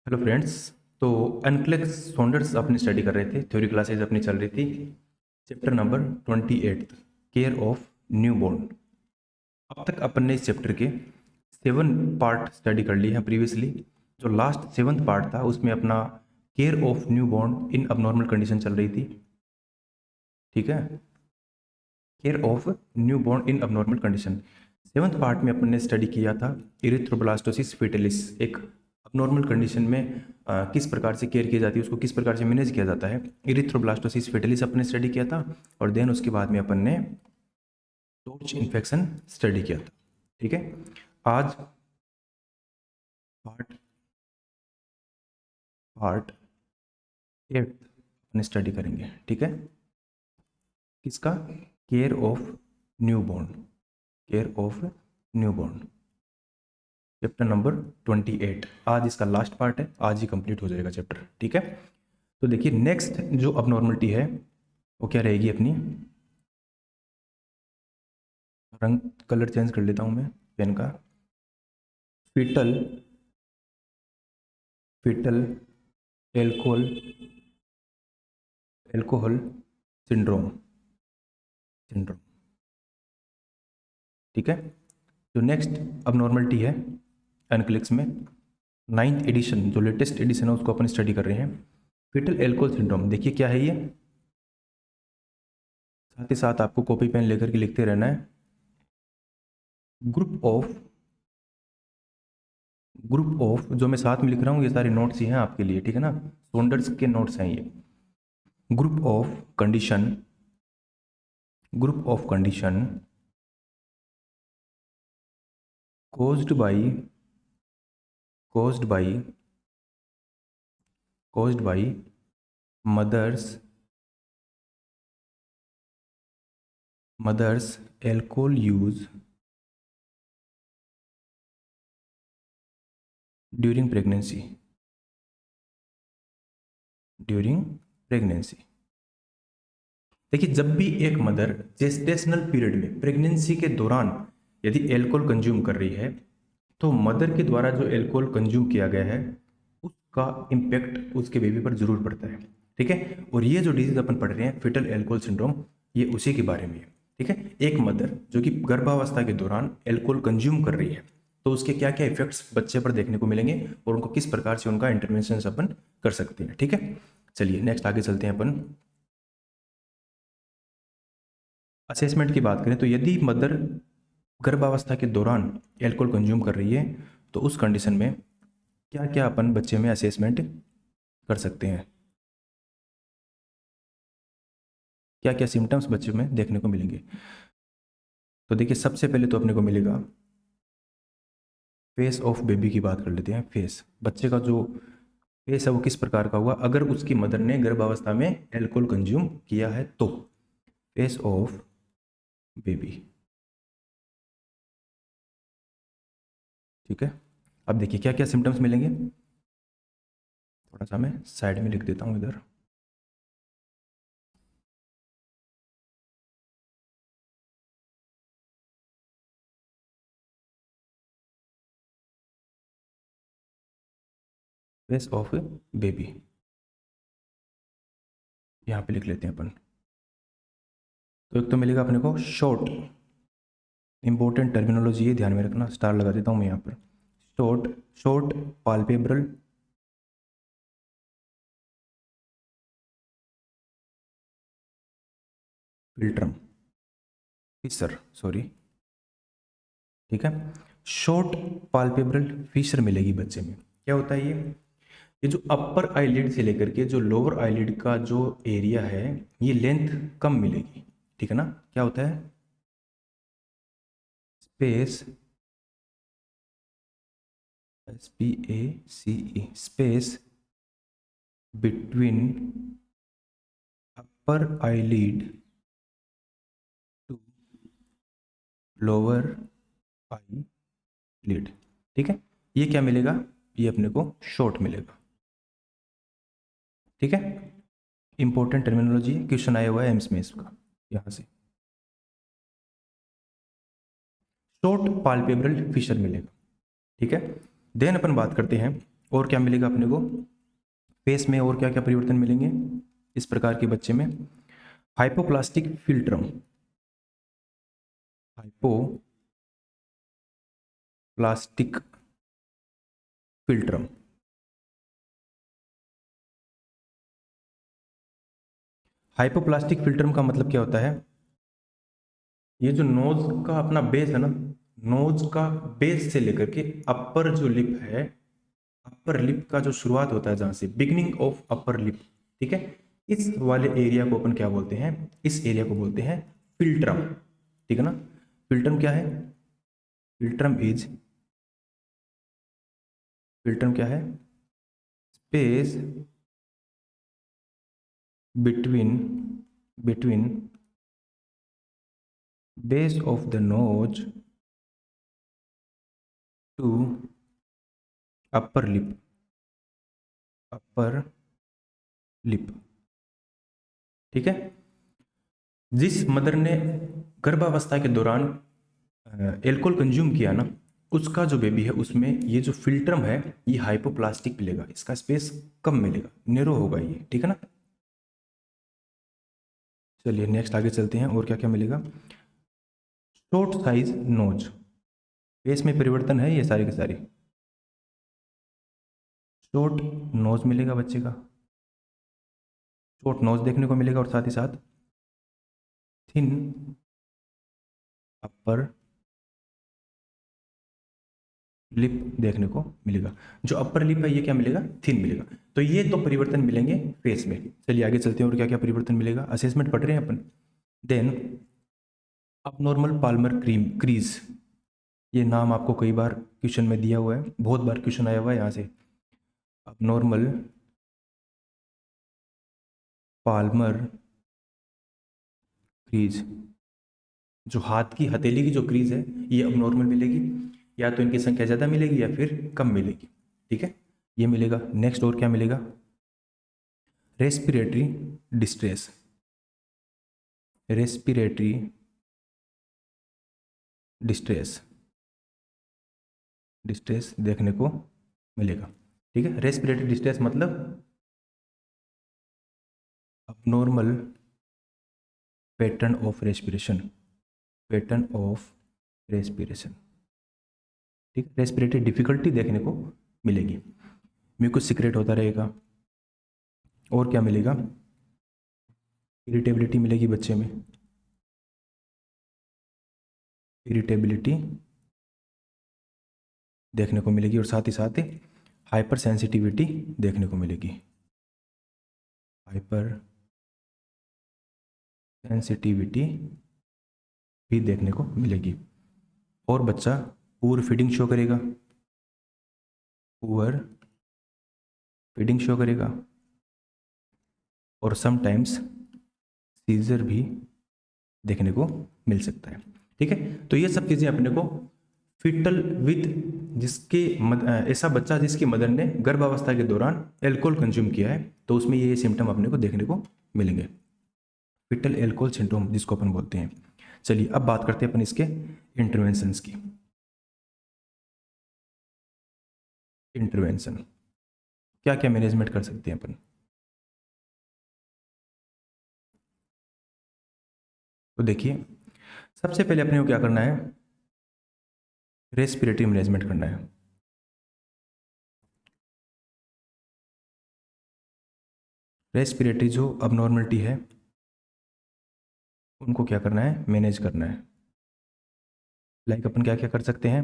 Hello friends. तो NCLEX Saunders अपनी study कर रहे थे, थ्योरी क्लासेज अपनी चल रही थी। Chapter number 28 care of new born. अब तक अपन ने इस चैप्टर के 7 पार्ट स्टडी कर लिए हैं प्रीवियसली। जो लास्ट 7th पार्ट था उसमें अपना care of new born in abnormal condition चल रही थी। ठीक है, care of new born in abnormal condition 7th part में अपन ने स्टडी किया था इरिथ्रोब्लास्टोसिस फेटालिस। एक अबनॉर्मल कंडीशन में किस प्रकार से केयर की जाती है, उसको किस प्रकार से मैनेज किया जाता है, इरिथ्रोब्लास्टोसिस फेटालिस अपन ने स्टडी किया था। और देन उसके बाद में अपन ने टॉर्च इन्फेक्शन स्टडी किया था। ठीक है, आज पार्ट पार्ट 8 अपन स्टडी करेंगे। ठीक है, किसका? Care of new born, care of new born, chapter number 28। आज इसका लास्ट पार्ट है, आज ही कंप्लीट हो जाएगा चैप्टर। ठीक है, तो देखिए नेक्स्ट जो अबनॉर्मलिटी है वो क्या रहेगी अपनी। रंग कलर चेंज कर लेता हूं मैं पेन का। Fetal fetal alcohol alcohol syndrome syndrome. ठीक है, जो नेक्स्ट अबनॉर्मलिटी है एनक्लिक्स में 9th एडिशन, जो लेटेस्ट एडिशन है उसको अपन स्टडी कर रहे हैं। फीटल एल्कोहल सिंड्रोम, देखिए क्या है ये। साथ ही साथ आपको कॉपी पेन लेकर के लिखते रहना है। ग्रुप ऑफ जो मैं साथ में लिख रहा हूँ ये सारे नोट्स ही हैं आपके लिए, ठीक है ना, सॉन्डर्स के नोट्स हैं ये। Group of condition caused by caused by caused by mother's alcohol use during pregnancy देखिए, जब भी एक मदर जेस्टेशनल पीरियड में, प्रेगनेंसी के दौरान यदि एल्कोहल कंज्यूम कर रही है तो मदर के द्वारा जो एल्कोहल कंज्यूम किया गया है उसका इम्पैक्ट उसके बेबी पर जरूर पड़ता है। ठीक है, और ये जो डिजीज अपन पढ़ रहे हैं फीटल एल्कोहल सिंड्रोम, ये उसी के बारे में है। ठीक है, एक मदर जो कि गर्भावस्था के दौरान एल्कोहल कंज्यूम कर रही है तो उसके क्या क्या इफेक्ट्स बच्चे पर देखने को मिलेंगे और उनको किस प्रकार से उनका इंटरवेंशन अपन कर सकते हैं। ठीक है, चलिए नेक्स्ट आगे चलते हैं अपन। असेसमेंट की बात करें तो यदि मदर गर्भावस्था के दौरान एल्कोहल कंज्यूम कर रही है तो उस कंडीशन में क्या क्या अपन बच्चे में असेसमेंट कर सकते हैं, क्या क्या सिम्टम्स बच्चे में देखने को मिलेंगे। तो देखिए सबसे पहले तो अपने को मिलेगा फेस ऑफ बेबी की बात कर लेते हैं। फेस, बच्चे का जो फेस है वो किस प्रकार का हुआ अगर उसकी मदर ने गर्भावस्था में एल्कोहल कंज्यूम किया है तो। फेस ऑफ बेबी, ठीक है। अब देखिए क्या क्या सिम्टम्स मिलेंगे, थोड़ा सा मैं साइड में लिख देता हूँ इधर। फेस ऑफ बेबी यहाँ पे लिख लेते हैं अपन। तो एक तो मिलेगा अपने को शॉर्ट, इंपॉर्टेंट टर्मिनोलॉजी है, ध्यान में रखना, स्टार लगा देता हूँ मैं यहाँ पर। Short short palpebral philtrum fissure, sorry, ठीक है। शॉर्ट पाल्पेब्रल फिशर मिलेगी बच्चे में। क्या होता है ये जो अपर आईलिड से लेकर के जो लोअर आईलिड का जो एरिया है ये लेंथ कम मिलेगी, ठीक है ना। क्या होता है? Space, SPACE, space between upper eyelid to lower eyelid, ठीक है। ये क्या मिलेगा? ये अपने को शॉर्ट मिलेगा, ठीक है। इंपॉर्टेंट टर्मिनोलॉजी, क्वेश्चन आया हुआ है एम्स में इसका, यहाँ से। शॉर्ट पाल्पेब्रल फिशर मिलेगा, ठीक है। देन अपन बात करते हैं और क्या मिलेगा अपने को फेस में, और क्या क्या परिवर्तन मिलेंगे इस प्रकार के बच्चे में? Hypoplastic philtrum, hypoplastic philtrum. Hypoplastic philtrum का मतलब क्या होता है? ये जो नोज का अपना बेस है ना, नोज का बेस से लेकर के अपर जो लिप है, अपर लिप का जो शुरुआत होता है जहां से, बिगिनिंग ऑफ अपर लिप, ठीक है, इस वाले एरिया को अपन क्या बोलते हैं? इस एरिया को बोलते हैं फिल्ट्रम, ठीक है ना। फिल्ट्रम क्या है? फिल्ट्रम इज, फिल्ट्रम क्या है? Space between, between base of the nose to upper lip, upper lip, ठीक है। जिस मदर ने गर्भावस्था के दौरान एल्कोहल कंज्यूम किया ना, उसका जो बेबी है उसमें ये जो फिल्ट्रम है ये हाइपोप्लास्टिक मिलेगा, इसका स्पेस कम मिलेगा, नेरो होगा ये, ठीक है ना। चलिए नेक्स्ट आगे चलते हैं, और क्या क्या मिलेगा? शॉर्ट साइज नोज, फेस में परिवर्तन है ये सारी की सारी। शॉर्ट नोज मिलेगा बच्चे का, शॉर्ट नोज देखने को मिलेगा, और साथ ही साथ थिन अपर लिप देखने को मिलेगा। जो अपर लिप है ये क्या मिलेगा? थिन मिलेगा। तो ये दो परिवर्तन मिलेंगे फेस में। चलिए आगे चलते हैं, और क्या क्या परिवर्तन मिलेगा, असेसमेंट पढ़ रहे हैं अपन। देन अब नॉर्मल पाल्मर क्रीज, ये नाम आपको कई बार क्वेश्चन में दिया हुआ है, बहुत बार क्वेश्चन आया हुआ है यहाँ से। अब नॉर्मल पाल्मर क्रीज, जो हाथ की हथेली की जो क्रीज है ये अब नॉर्मल मिलेगी, या तो इनकी संख्या ज़्यादा मिलेगी या फिर कम मिलेगी, ठीक है, ये मिलेगा। नेक्स्ट और क्या मिलेगा? Respiratory distress, respiratory distress, distress देखने को मिलेगा, ठीक है। रेस्पिरेटरी डिस्ट्रेस मतलब abnormal pattern of respiration, pattern of respiration, ठीक है। रेस्पिरेटरी डिफिकल्टी देखने को मिलेगी, म्यूकस सिक्रेट होता रहेगा, और क्या मिलेगा? इरिटेबिलिटी मिलेगी बच्चे में, इरिटेबिलिटी देखने को मिलेगी, और साथ ही साथ हाइपर सेंसिटिविटी देखने को मिलेगी, हाइपर सेंसिटिविटी भी देखने को मिलेगी। और बच्चा पुअर फीडिंग शो करेगा, पुअर फीडिंग शो करेगा, और समटाइम्स सीजर भी देखने को मिल सकता है, ठीक है। तो ये सब चीज़ें अपने को फिटल विद, जिसके ऐसा बच्चा जिसकी मदर ने गर्भावस्था के दौरान एल्कोहल कंज्यूम किया है, तो उसमें ये सिम्टम अपने को देखने को मिलेंगे, फिटल एल्कोहल सिंड्रोम जिसको अपन बोलते हैं। चलिए अब बात करते हैं अपन इसके इंटरवेंशंस की। इंटरवेंशन क्या क्या मैनेजमेंट कर सकते हैं अपन? तो देखिए सबसे पहले अपने को क्या करना है? रेस्पिरेटरी मैनेजमेंट करना है। रेस्पिरेटरी जो अबनॉर्मलिटी है उनको क्या करना है? मैनेज करना है। लाइक अपन क्या क्या कर सकते हैं?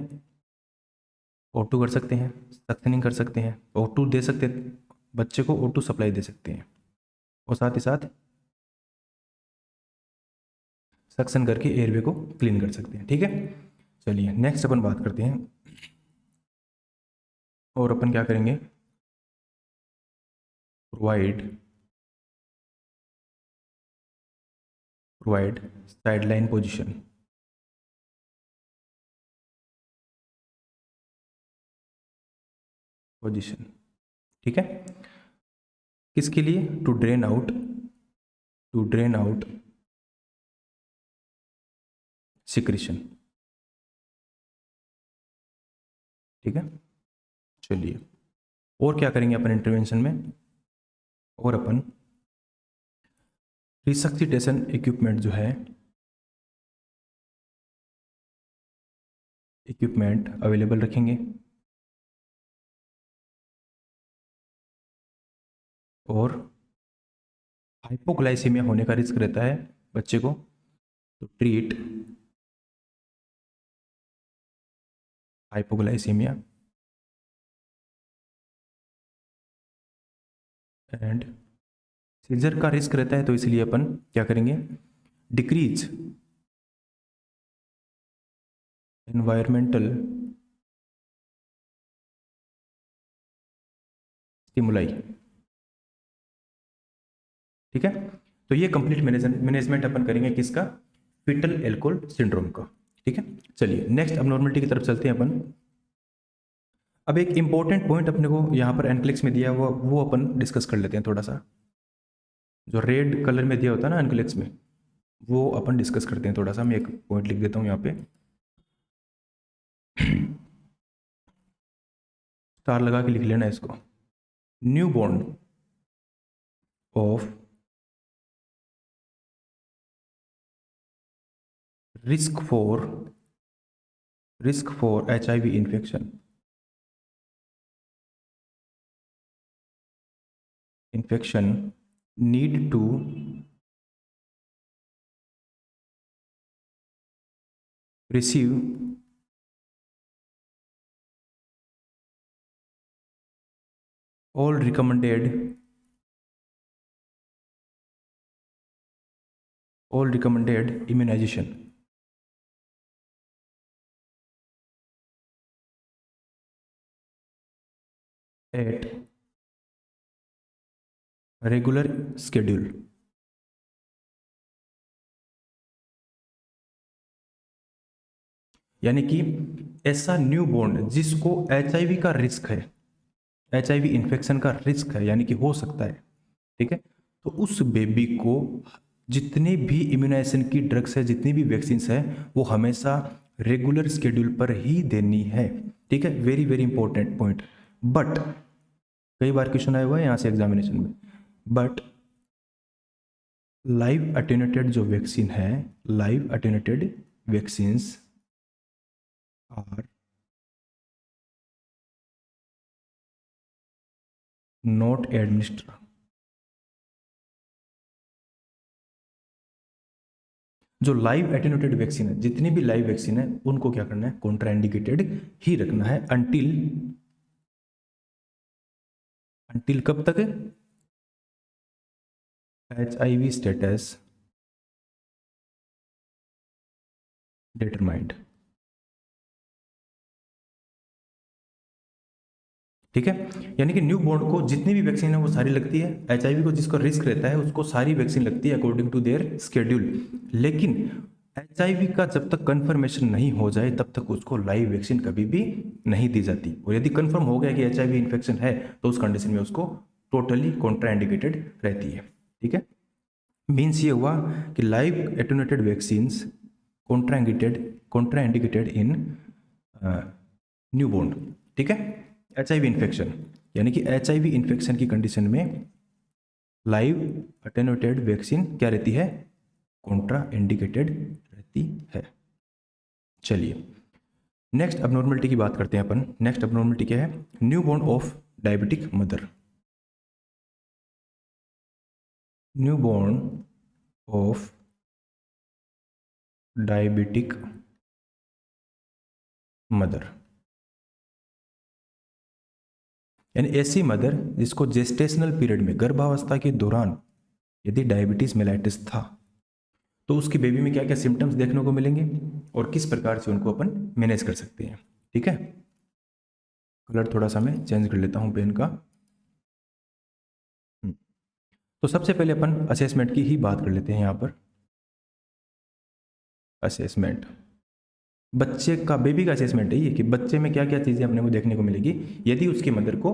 O2 कर सकते हैं, सक्शनिंग कर सकते हैं, O2 दे सकते हैं, बच्चे को O2 सप्लाई दे सकते हैं, और साथ ही साथ सक्शन करके एयरवे को क्लीन कर सकते हैं, ठीक है। चलिए नेक्स्ट अपन बात करते हैं, और अपन क्या करेंगे? Provide, provide sideline position, position, ठीक है। किसके लिए? To drain out, to drain out secretion, ठीक है। चलिए और क्या करेंगे अपन इंटरवेंशन में, और अपन रिसक्सिटेशन इक्विपमेंट जो है, इक्विपमेंट अवेलेबल रखेंगे, और हाइपोग्लाइसीमिया होने का रिस्क रहता है बच्चे को, तो ट्रीट हाइपोग्लाइसीमिया एंड सीजर का रिस्क रहता है, तो इसलिए अपन क्या करेंगे, डिक्रीज एनवायरमेंटल स्टिमुलाई। ठीक है, तो ये कंप्लीट मैनेजमेंट अपन करेंगे किसका, फिटल एल्कोहल सिंड्रोम का। ठीक है, चलिए नेक्स्ट अबनॉर्मलिटी की तरफ चलते हैं अपन। अब एक इंपॉर्टेंट पॉइंट अपने को यहाँ पर एनक्लेक्स में दिया हुआ वो अपन डिस्कस कर लेते हैं थोड़ा सा, जो रेड कलर में दिया होता है ना एनक्लेक्स में, वो अपन डिस्कस करते हैं थोड़ा सा। मैं एक पॉइंट लिख देता हूँ यहाँ पे, स्टार लगा के लिख लेना इसको। New born of risk for HIV infection need to receive all recommended immunization at regular schedule। यानी कि ऐसा न्यू बॉर्न जिसको HIV का रिस्क है, HIV इन्फेक्शन का रिस्क है, यानी कि हो सकता है, ठीक है, तो उस बेबी को जितने भी इम्यूनाइजेशन की ड्रग्स है, जितनी भी वैक्सीन है, वो हमेशा रेगुलर स्केड्यूल पर ही देनी है। ठीक है, very very important point. But कई बार क्वेश्चन आया हुआ है यहाँ से एग्जामिनेशन में, बट लाइव अटेन्यूएटेड जो वैक्सीन है, live attenuated vaccines are not administer. जो लाइव एटेन्यूएटेड वैक्सीन है, जितनी भी लाइव वैक्सीन है, उनको क्या करना है, कॉन्ट्राइंडिकेटेड ही रखना है अंटिल कब तक, HIV स्टेटस डिटरमाइंड। ठीक है, यानी कि न्यू बॉर्न को जितनी भी वैक्सीन है वो सारी लगती है, HIV को जिसको रिस्क रहता है उसको सारी वैक्सीन लगती है अकॉर्डिंग टू देयर स्केड्यूल। लेकिन HIV का जब तक कंफर्मेशन नहीं हो जाए तब तक उसको लाइव वैक्सीन कभी भी नहीं दी जाती, और यदि कंफर्म हो गया कि HIV इन्फेक्शन है तो उस कंडीशन में उसको टोटली कॉन्ट्राइंडिकेटेड रहती है। ठीक है, मीन्स ये हुआ कि live attenuated vaccines contraindicated in newborn. ठीक है, HIV इन्फेक्शन, यानी कि HIV इन्फेक्शन की कंडीशन में लाइव अटेन्यूएटेड वैक्सीन क्या रहती है, कॉन्ट्रा इंडिकेटेड रहती है। चलिए नेक्स्ट अबनॉर्मलिटी की बात करते हैं अपन। नेक्स्ट अबनॉर्मलिटी क्या है, newborn of diabetic mother. Newborn of diabetic mother, यानी ऐसी मदर जिसको जेस्टेशनल पीरियड में, गर्भावस्था के दौरान यदि डायबिटीज मेलाइटिस था, तो उसकी बेबी में क्या क्या सिम्टम्स देखने को मिलेंगे और किस प्रकार से उनको अपन मैनेज कर सकते हैं। ठीक है, कलर थोड़ा सा मैं चेंज कर लेता हूं पेन का। तो सबसे पहले अपन असेसमेंट की ही बात कर लेते हैं यहाँ पर। असेसमेंट, बच्चे का, बेबी का असेसमेंट है ये कि बच्चे में क्या क्या चीज़ें अपने को देखने को मिलेगी यदि उसकी मदर को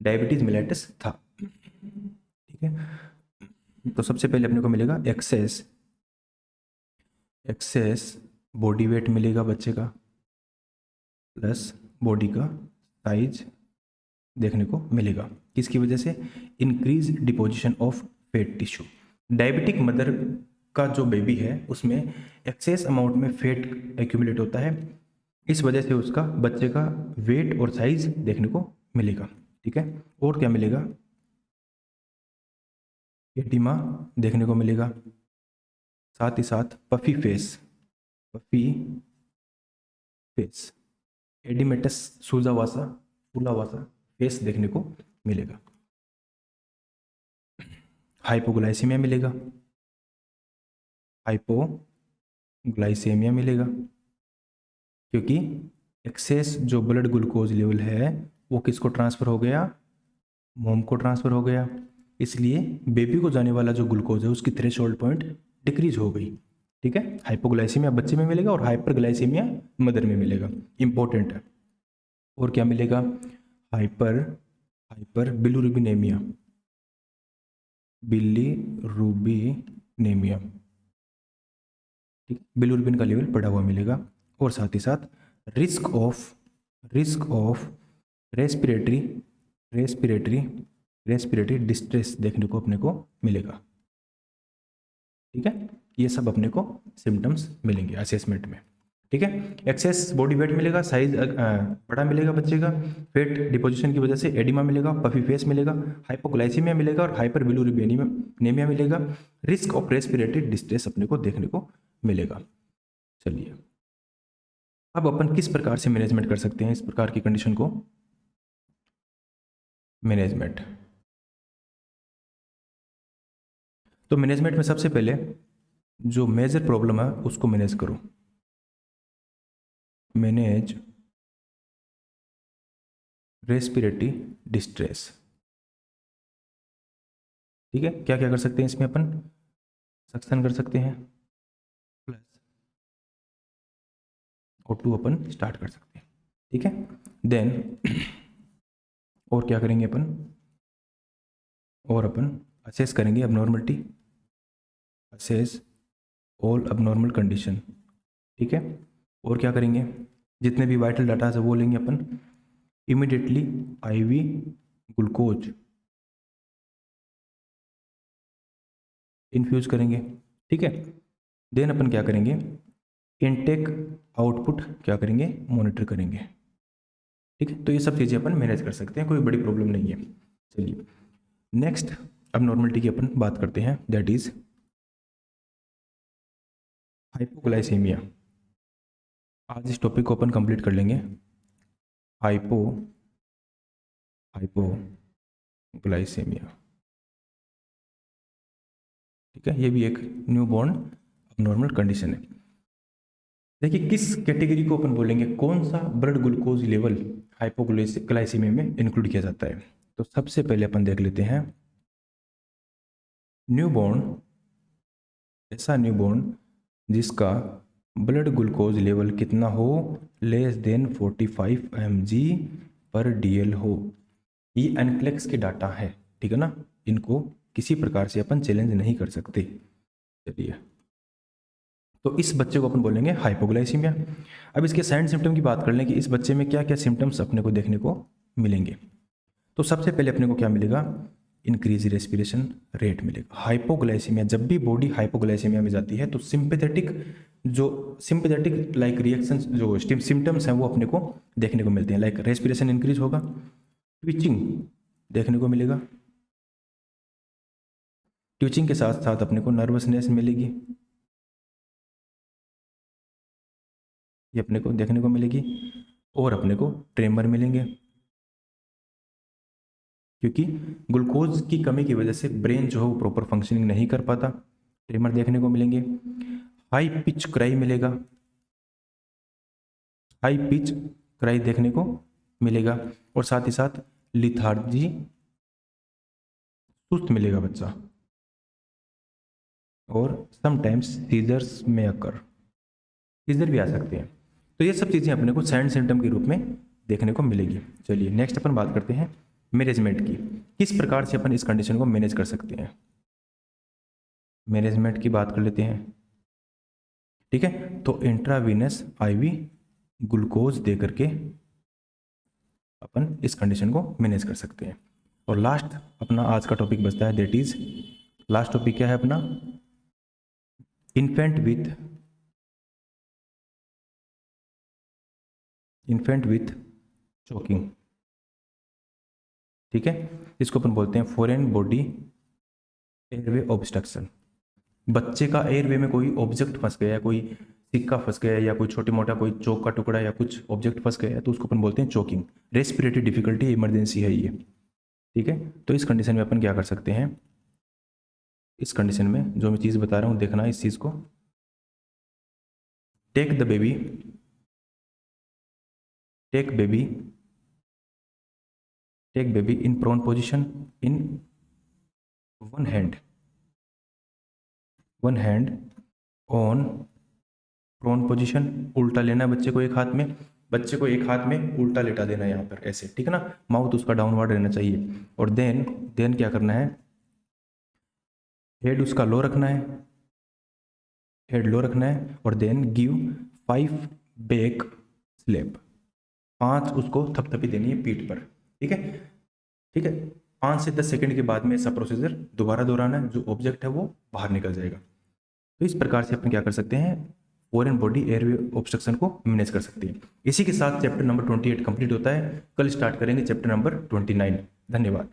डायबिटीज मेलाइटिस था। ठीक है, तो सबसे पहले अपने को मिलेगा एक्सेस बॉडी वेट मिलेगा बच्चे का, प्लस बॉडी का साइज देखने को मिलेगा। किसकी वजह से? Increase deposition of fat tissue. Diabetic mother का जो बेबी है उसमें एक्सेस अमाउंट में फैट एक्यूमुलेट होता है, इस वजह से उसका बच्चे का वेट और साइज देखने को मिलेगा। ठीक है, और क्या मिलेगा? एडिमा देखने को मिलेगा, साथ ही साथ puffy face, puffy face, oedematous सूजावासा, फूलावासा फेस देखने को मिलेगा। हाइपोग्लाइसीमिया मिलेगा, हाइपोग्लाइसेमिया मिलेगा, क्योंकि एक्सेस जो ब्लड ग्लूकोज लेवल है वो किसको ट्रांसफ़र हो गया? मोम को ट्रांसफ़र हो गया, इसलिए बेबी को जाने वाला जो ग्लूकोज है उसकी थ्रेशोल्ड पॉइंट डिक्रीज हो गई। ठीक है, हाइपोग्लाइसीमिया बच्चे में मिलेगा और हाइपरग्लाइसीमिया मदर में मिलेगा, इंपॉर्टेंट है। और क्या मिलेगा? हाइपर बिलिरुबिनेमिया, बिलिरुबिनेमिया, ठीक, बिलिरुबिन का लेवल बढ़ा हुआ मिलेगा। और साथ ही साथ risk of respiratory respiratory respiratory distress देखने को अपने को मिलेगा। ठीक है, ये सब अपने को सिम्टम्स मिलेंगे असेसमेंट में। ठीक है, एक्सेस बॉडी वेट मिलेगा, साइज बड़ा मिलेगा बच्चे का, फेट डिपोजिशन की वजह से एडिमा मिलेगा, पफी फेस मिलेगा, हाइपोग्लाइसीमिया मिलेगा और हाइपर बिलिरुबिनेमिया मिलेगा, रिस्क ऑफ रेस्पिरेटरी डिस्ट्रेस अपने को देखने को मिलेगा। चलिए, अब अपन किस प्रकार से मैनेजमेंट कर सकते हैं इस प्रकार की कंडीशन को? मैनेजमेंट, तो मैनेजमेंट में सबसे पहले जो मेजर प्रॉब्लम है उसको मैनेज करो। Manage respiratory distress. ठीक है, क्या क्या कर सकते हैं इसमें अपन? सक्शन कर सकते हैं, प्लस O2 अपन स्टार्ट कर सकते हैं। ठीक है, देन और क्या करेंगे अपन? और अपन असेस करेंगे abnormality, assess all abnormal condition. ठीक है, और क्या करेंगे? जितने भी वाइटल डाटा है वो लेंगे अपन, इमीडिएटली IV ग्लूकोज इन्फ्यूज करेंगे। ठीक है, देन अपन क्या करेंगे? इनटेक आउटपुट क्या करेंगे? मॉनिटर करेंगे। ठीक है, तो ये सब चीज़ें अपन मैनेज कर सकते हैं, कोई बड़ी प्रॉब्लम नहीं है। चलिए, नेक्स्ट अब नॉर्मलिटी की अपन बात करते हैं, दैट इज हाइपोग्लाइसेमिया। आज इस टॉपिक को अपन कंप्लीट कर लेंगे। हाइपोग्लाइसेमिया, ठीक है, ये भी एक न्यूबॉर्न नॉर्मल कंडीशन है। देखिए, किस कैटेगरी को अपन बोलेंगे, कौन सा ब्लड ग्लूकोज लेवल हाइपोग्लाइसेमिया में इंक्लूड किया जाता है? तो सबसे पहले अपन देख लेते हैं न्यूबॉर्न, ऐसा न्यूबॉर्न जिसका ब्लड ग्लूकोज लेवल कितना हो? लेस देन 45 mg/dl हो। ये एनक्लेक्स के डाटा है, ठीक है ना, इनको किसी प्रकार से अपन चैलेंज नहीं कर सकते। चलिए, तो इस बच्चे को अपन बोलेंगे हाइपोग्लाइसीमिया। अब इसके साइन सिम्टम की बात कर लें कि इस बच्चे में क्या क्या सिम्टम्स अपने को देखने को मिलेंगे। तो सबसे पहले अपने को क्या मिलेगा? इंक्रीज रेस्पिरेशन रेट मिलेगा। हाइपोग्लाइसीमिया, जब भी बॉडी हाइपोग्लाइसीमिया में जाती है तो सिंपैथेटिक लाइक रिएक्शन जो सिम्टम्स हैं वो अपने को देखने को मिलते हैं, लाइक रेस्पिरेशन इंक्रीज होगा, ट्विचिंग देखने को मिलेगा, ट्विचिंग के साथ साथ अपने को नर्वसनेस मिलेगी, ये अपने को देखने को मिलेगी, और अपने को ट्रेमर मिलेंगे, क्योंकि ग्लूकोज की कमी की वजह से ब्रेन जो है वो प्रॉपर फंक्शनिंग नहीं कर पाता। ट्रेमर देखने को मिलेंगे, हाई पिच क्राई मिलेगा, हाई पिच क्राई देखने को मिलेगा, और साथ ही साथ लिथार्जी, सुस्त मिलेगा बच्चा, और समटाइम्स सीजर्स में अकर, सीजर भी आ सकते हैं। तो ये सब चीज़ें अपने को साइन सिम्टम के रूप में देखने को मिलेगी। चलिए, नेक्स्ट अपन बात करते हैं मैनेजमेंट की, किस प्रकार से अपन इस कंडीशन को मैनेज कर सकते हैं। मैनेजमेंट की बात कर लेते हैं, ठीक है, तो इंट्रावीनस IV ग्लूकोज दे करके अपन इस कंडीशन को मैनेज कर सकते हैं। और लास्ट अपना आज का टॉपिक बचता है, दैट इज लास्ट टॉपिक क्या है अपना, इन्फेंट विथ चोकिंग। ठीक है, इसको अपन बोलते हैं फॉरेन बॉडी एयरवे ऑब्स्ट्रक्शन। बच्चे का एयरवे में कोई ऑब्जेक्ट फंस गया है, कोई सिक्का फंस गया है या कोई छोटे मोटा कोई चौक का टुकड़ा या कुछ ऑब्जेक्ट फंस गया है, तो उसको अपन बोलते हैं चोकिंग। रेस्पिरेटरी डिफिकल्टी, इमरजेंसी है ये। ठीक है, तो इस कंडीशन में अपन क्या कर सकते हैं, इस कंडीशन में जो मैं चीज़ बता रहा हूँ देखना है इस चीज़ को। Take baby in prone position in one hand on prone position. उल्टा लेना है बच्चे को एक हाथ में, उल्टा लेटा देना है यहाँ पर ऐसे, ठीक है ना, माउथ उसका डाउनवर्ड रहना चाहिए। और देन क्या करना है, हेड उसका लो रखना है, और देन गिव 5 बैक स्लैप, 5 उसको थपथपी देनी है पीठ पर। ठीक है, 5 से 10 सेकंड के बाद में ऐसा प्रोसीजर दोबारा दोहराना है, जो ऑब्जेक्ट है वो बाहर निकल जाएगा। तो इस प्रकार से अपन क्या कर सकते हैं, फॉरेन बॉडी एयरवे ऑब्स्ट्रक्शन को मैनेज कर सकते हैं। इसी के साथ चैप्टर नंबर 28 कंप्लीट होता है। कल स्टार्ट करेंगे चैप्टर नंबर 29। धन्यवाद।